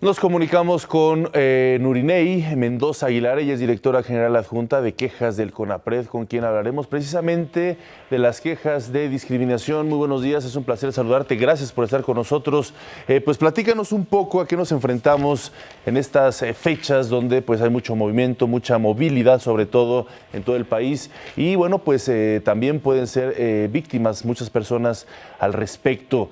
Nos comunicamos con Nuriney Mendoza Aguilar, ella es directora general adjunta de quejas del CONAPRED, con quien hablaremos precisamente de las quejas de discriminación. Muy buenos días, es un placer saludarte, gracias por estar con nosotros. Pues platícanos un poco a qué nos enfrentamos en estas fechas donde pues hay mucho movimiento, mucha movilidad, sobre todo en todo el país. Y bueno, pues también pueden ser víctimas muchas personas al respecto.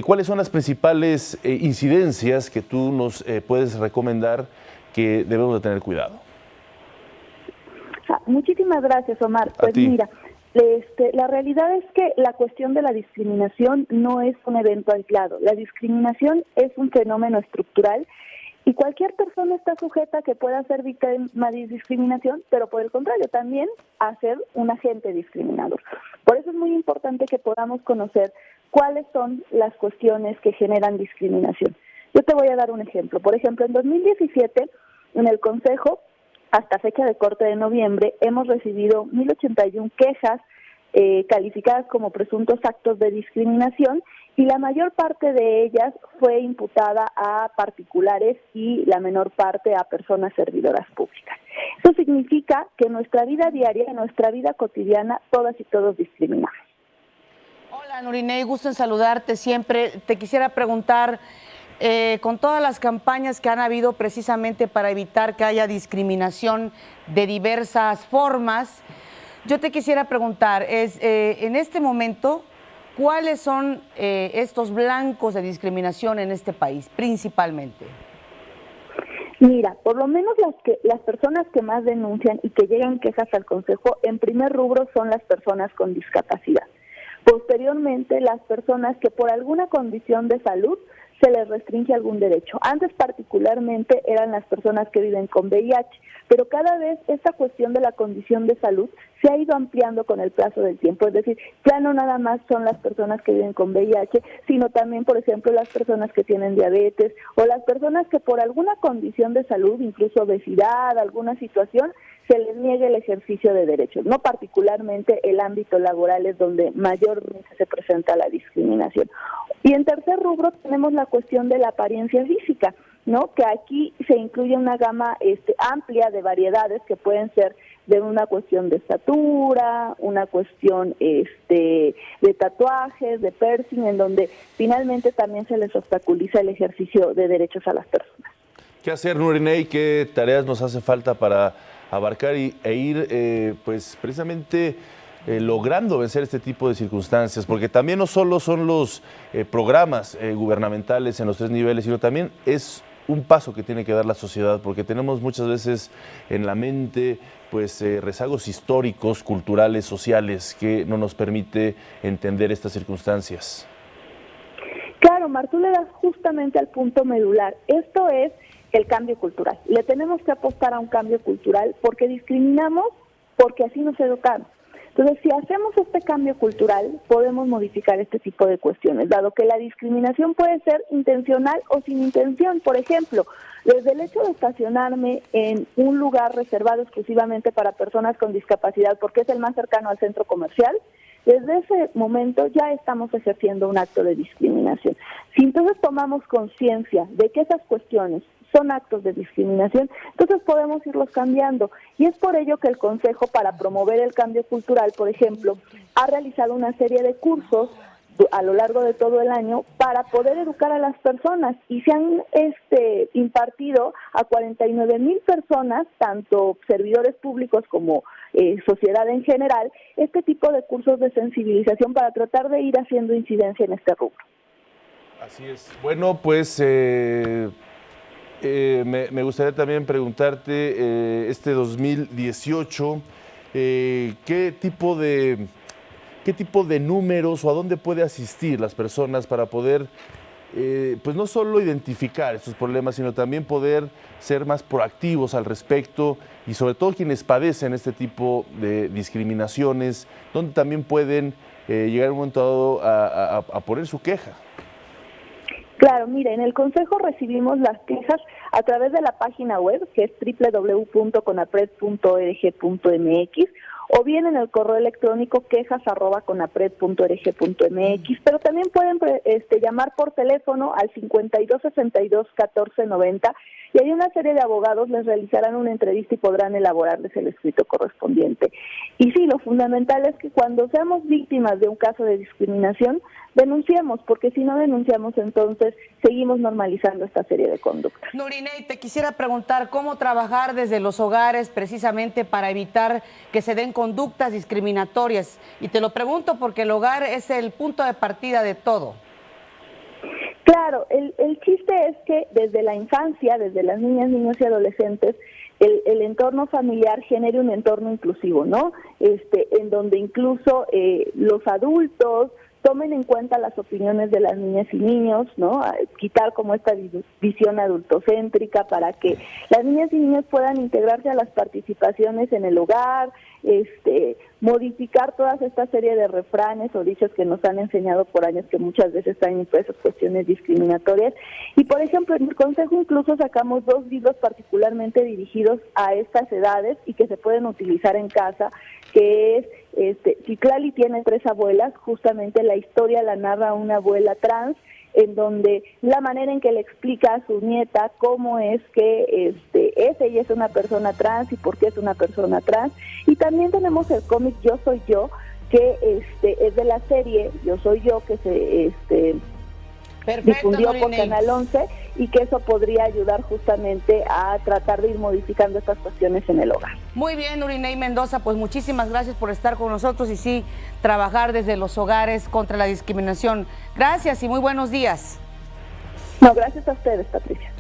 ¿Cuáles son las principales incidencias que tú nos puedes recomendar que debemos de tener cuidado? Muchísimas gracias, Omar. Pues mira, la realidad es que la cuestión de la discriminación no es un evento aislado. La discriminación es un fenómeno estructural y cualquier persona está sujeta a que pueda ser víctima de discriminación, pero por el contrario, también a ser un agente discriminador. Por eso es muy importante que podamos conocer cuáles son las cuestiones que generan discriminación. Yo te voy a dar un ejemplo. Por ejemplo, en 2017, en el Consejo, hasta fecha de corte de noviembre, hemos recibido 1,081 quejas calificadas como presuntos actos de discriminación y la mayor parte de ellas fue imputada a particulares y la menor parte a personas servidoras públicas. Eso significa que en nuestra vida diaria, en nuestra vida cotidiana, todas y todos discriminamos. Hola, Nuriney, gusto en saludarte siempre. Te quisiera preguntar, con todas las campañas que han habido precisamente para evitar que haya discriminación de diversas formas, yo te quisiera preguntar, en este momento, ¿cuáles son estos blancos de discriminación en este país, principalmente? Mira, por lo menos las personas que más denuncian y que llegan quejas al Consejo, en primer rubro son las personas con discapacidad. Posteriormente, las personas que por alguna condición de salud se les restringe algún derecho. Antes particularmente eran las personas que viven con VIH, pero cada vez esta cuestión de la condición de salud se ha ido ampliando con el paso del tiempo. Es decir, ya no nada más son las personas que viven con VIH, sino también, por ejemplo, las personas que tienen diabetes o las personas que por alguna condición de salud, incluso obesidad, alguna situación, se les niegue el ejercicio de derechos. No particularmente el ámbito laboral es donde mayormente se presenta la discriminación. Y en tercer rubro tenemos la cuestión de la apariencia física, ¿no? Que aquí se incluye una gama amplia de variedades que pueden ser de una cuestión de estatura, una cuestión de tatuajes, de piercing, en donde finalmente también se les obstaculiza el ejercicio de derechos a las personas. ¿Qué hacer, Nuriney? ¿Qué tareas nos hace falta para abarcar e ir pues precisamente logrando vencer este tipo de circunstancias? Porque también no solo son los programas gubernamentales en los 3 niveles, sino también es un paso que tiene que dar la sociedad, porque tenemos muchas veces en la mente pues rezagos históricos, culturales, sociales, que no nos permite entender estas circunstancias. Claro, Mar, tú le das justamente al punto medular. Esto es el cambio cultural. Le tenemos que apostar a un cambio cultural porque discriminamos porque así nos educaron. Entonces, si hacemos este cambio cultural, podemos modificar este tipo de cuestiones, dado que la discriminación puede ser intencional o sin intención. Por ejemplo, desde el hecho de estacionarme en un lugar reservado exclusivamente para personas con discapacidad, porque es el más cercano al centro comercial, desde ese momento ya estamos ejerciendo un acto de discriminación. Si entonces tomamos conciencia de que esas cuestiones son actos de discriminación, entonces podemos irlos cambiando. Y es por ello que el Consejo, para promover el cambio cultural, por ejemplo, ha realizado una serie de cursos a lo largo de todo el año para poder educar a las personas, y se han impartido a 49,000 personas, tanto servidores públicos como sociedad en general, este tipo de cursos de sensibilización para tratar de ir haciendo incidencia en este rubro. Así es. Bueno, pues me gustaría también preguntarte, este 2018, ¿qué tipo de números o a dónde puede asistir las personas para poder, pues no solo identificar estos problemas, sino también poder ser más proactivos al respecto, y sobre todo quienes padecen este tipo de discriminaciones, donde también pueden llegar en un momento dado a poner su queja? Claro, mire, en el Consejo recibimos las quejas a través de la página web, que es www.conapred.org.mx, o bien en el correo electrónico quejas@conapred.org.mx, pero también pueden llamar por teléfono al 5262-1490 y hay una serie de abogados, les realizarán una entrevista y podrán elaborarles el escrito correspondiente. Y sí, lo fundamental es que cuando seamos víctimas de un caso de discriminación, denunciemos, porque si no denunciamos, entonces seguimos normalizando esta serie de conductas. Nuriney, te quisiera preguntar cómo trabajar desde los hogares precisamente para evitar que se den conductas discriminatorias. Y te lo pregunto porque el hogar es el punto de partida de todo. Claro, el chiste es que desde la infancia, desde las niñas, niños y adolescentes, el entorno familiar genere un entorno inclusivo, ¿no? En donde incluso los adultos tomen en cuenta las opiniones de las niñas y niños, ¿no? Quitar como esta visión adultocéntrica para que las niñas y niños puedan integrarse a las participaciones en el hogar, modificar toda esta serie de refranes o dichos que nos han enseñado por años que muchas veces traen impresas cuestiones discriminatorias. Y por ejemplo, en el Consejo incluso sacamos 2 libros particularmente dirigidos a estas edades y que se pueden utilizar en casa, que es Citlali tiene 3 abuelas, justamente la historia la narra una abuela trans, en donde la manera en que le explica a su nieta cómo es que ella es una persona trans y por qué es una persona trans. Y también tenemos el cómic Yo Soy Yo, que es de la serie Yo Soy Yo, que se difundió por Canal 11, y que eso podría ayudar justamente a tratar de ir modificando estas cuestiones en el hogar. Muy bien, Nuriney Mendoza, pues muchísimas gracias por estar con nosotros y sí, trabajar desde los hogares contra la discriminación. Gracias y muy buenos días. No, gracias a ustedes, Patricia.